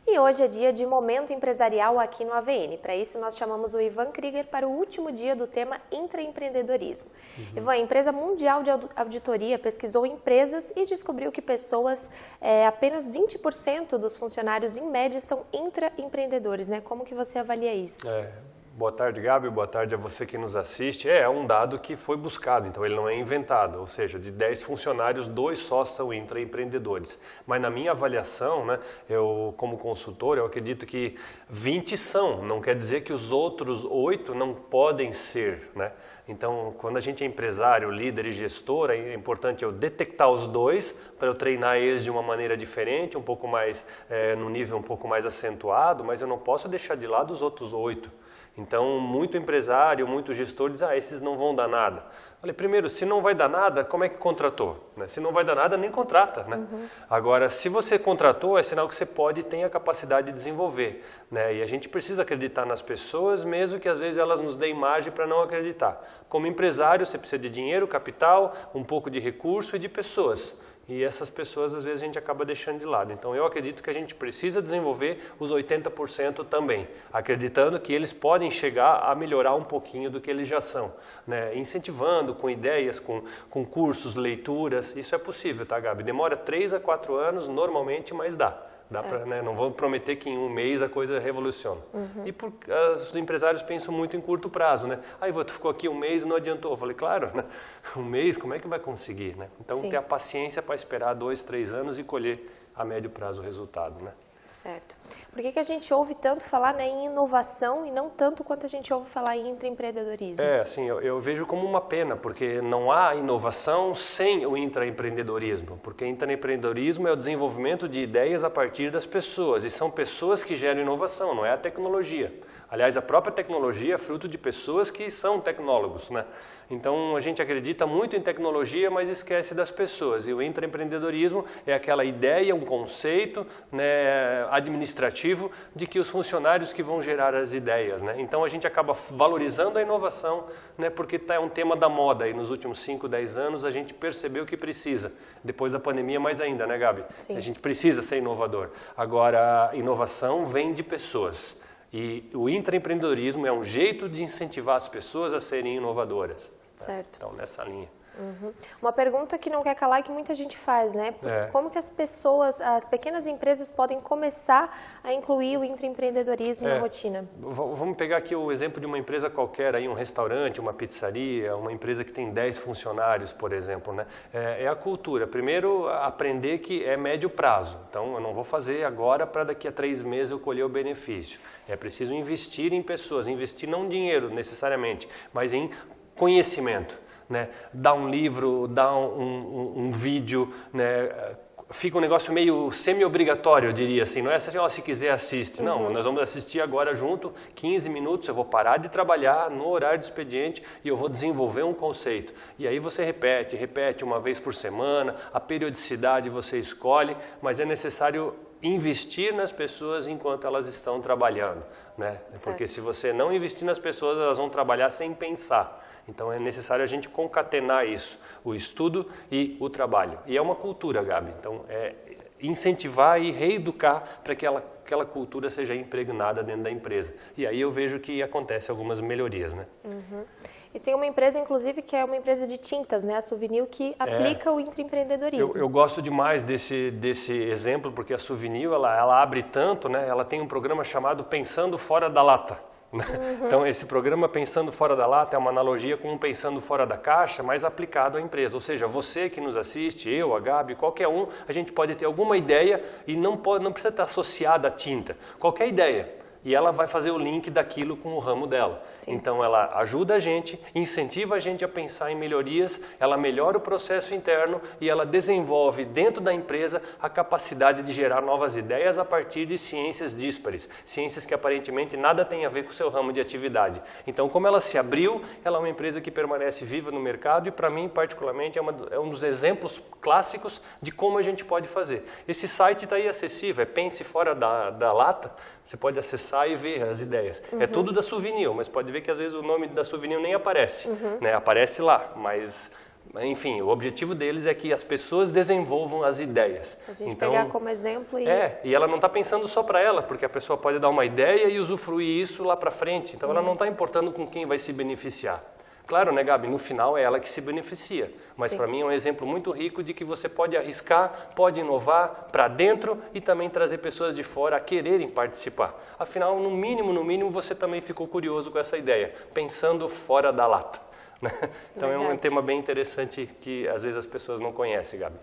E hoje é dia de Momento Empresarial aqui no AVN. Para isso, nós chamamos o Ivan Krieger para o último dia do tema intraempreendedorismo. Ivan, a empresa mundial de auditoria pesquisou empresas e descobriu que apenas 20% dos funcionários, em média, são intraempreendedores, né? Como que você avalia isso? Boa tarde, Gabi. Boa tarde a você que nos assiste. É um dado que foi buscado, então ele não é inventado. Ou seja, de 10 funcionários, 2 só são intraempreendedores. Mas na minha avaliação, né, eu como consultor, eu acredito que 20 são. Não quer dizer que os outros 8 não podem ser, né? Então, quando a gente é empresário, líder e gestor, é importante eu detectar os 2 para eu treinar eles de uma maneira diferente, um pouco mais, no nível um pouco mais acentuado, mas eu não posso deixar de lado os outros 8. Então, muito empresário, muito gestor diz, esses não vão dar nada. Falei, primeiro, se não vai dar nada, como é que contratou? Se não vai dar nada, nem contrata, né? Agora, se você contratou, é sinal que você pode e tem a capacidade de desenvolver, né? E a gente precisa acreditar nas pessoas, mesmo que às vezes elas nos deem margem para não acreditar. Como empresário, você precisa de dinheiro, capital, um pouco de recurso e de pessoas. E essas pessoas, às vezes, a gente acaba deixando de lado. Então, eu acredito que a gente precisa desenvolver os 80% também, acreditando que eles podem chegar a melhorar um pouquinho do que eles já são, né? Incentivando, com ideias, com cursos, leituras. Isso é possível, tá, Gabi? Demora 3 a 4 anos, normalmente, mas dá. Né? Não vou prometer que em um mês a coisa revoluciona. E os empresários pensam muito em curto prazo, né? Ivan, tu ficou aqui um mês e não adiantou. Eu falei, claro, né? Um mês, como é que vai conseguir, né? Então, ter a paciência para esperar 2, 3 anos e colher a médio prazo o resultado, né? Certo. Por que a gente ouve tanto falar, né, em inovação e não tanto quanto a gente ouve falar em intraempreendedorismo? Assim, eu vejo como uma pena, porque não há inovação sem o intraempreendedorismo, porque intraempreendedorismo é o desenvolvimento de ideias a partir das pessoas, e são pessoas que geram inovação, não é a tecnologia. Aliás, a própria tecnologia é fruto de pessoas que são tecnólogos, né? Então, a gente acredita muito em tecnologia, mas esquece das pessoas. E o intraempreendedorismo é aquela ideia, um conceito, né, administrativo de que os funcionários que vão gerar as ideias, né? Então, a gente acaba valorizando a inovação, né, porque é um tema da moda. E nos últimos 5, 10 anos, a gente percebeu que precisa. Depois da pandemia, mais ainda, né, Gabi? Sim. A gente precisa ser inovador. Agora, a inovação vem de pessoas. E o intraempreendedorismo é um jeito de incentivar as pessoas a serem inovadoras. Certo. Então, nessa linha. Uma pergunta que não quer calar e que muita gente faz, né? Como que as pessoas, as pequenas empresas podem começar a incluir o intraempreendedorismo na rotina? Vamos pegar aqui o exemplo de uma empresa qualquer, aí, um restaurante, uma pizzaria, uma empresa que tem 10 funcionários, por exemplo, né? É a cultura. Primeiro, aprender que é médio prazo. Então, eu não vou fazer agora para daqui a 3 meses eu colher o benefício. É preciso investir em pessoas, investir não em dinheiro necessariamente, mas em conhecimento, né? Dar um livro, dar um vídeo, né? Fica um negócio meio semi-obrigatório, eu diria assim, não é assim, se quiser assiste. Não, nós vamos assistir agora junto, 15 minutos, eu vou parar de trabalhar no horário de expediente e eu vou desenvolver um conceito. E aí você repete uma vez por semana, a periodicidade você escolhe, mas é necessário investir nas pessoas enquanto elas estão trabalhando, né? Porque se você não investir nas pessoas, elas vão trabalhar sem pensar. Então é necessário a gente concatenar isso, o estudo e o trabalho. E é uma cultura, Gabi. Então é incentivar e reeducar para que aquela cultura seja impregnada dentro da empresa. E aí eu vejo que acontece algumas melhorias, né? E tem uma empresa, inclusive, que é uma empresa de tintas, né? A Souvenir, que aplica o intraempreendedorismo. Eu gosto demais desse exemplo, porque a Souvenir, ela abre tanto, né? Ela tem um programa chamado Pensando Fora da Lata. Então, esse programa Pensando Fora da Lata é uma analogia com Pensando Fora da Caixa, mas aplicado à empresa. Ou seja, você que nos assiste, eu, a Gabi, qualquer um, a gente pode ter alguma ideia e não precisa estar associada à tinta. Qualquer ideia. E ela vai fazer o link daquilo com o ramo dela. Sim. Então, ela ajuda a gente, incentiva a gente a pensar em melhorias, ela melhora o processo interno e ela desenvolve dentro da empresa a capacidade de gerar novas ideias a partir de ciências díspares, ciências que aparentemente nada tem a ver com o seu ramo de atividade. Então, como ela se abriu, ela é uma empresa que permanece viva no mercado e, para mim, particularmente, é um dos exemplos clássicos de como a gente pode fazer. Esse site está aí acessível, Pense Fora da Lata, você pode acessar e ver as ideias. É tudo da Souvenir, mas pode ver que às vezes o nome da Souvenir nem aparece, né? Aparece lá, mas Enfim, o objetivo deles é que as pessoas desenvolvam as ideias. A gente pegar como exemplo e... E ela não está pensando só para ela, porque a pessoa pode dar uma ideia e usufruir isso lá para frente. Então, ela não está importando com quem vai se beneficiar. Claro, né, Gabi? No final é ela que se beneficia. Mas para mim é um exemplo muito rico de que você pode arriscar, pode inovar para dentro e também trazer pessoas de fora a quererem participar. Afinal, no mínimo, você também ficou curioso com essa ideia, pensando fora da lata. Então é um tema bem interessante que às vezes as pessoas não conhecem, Gabi.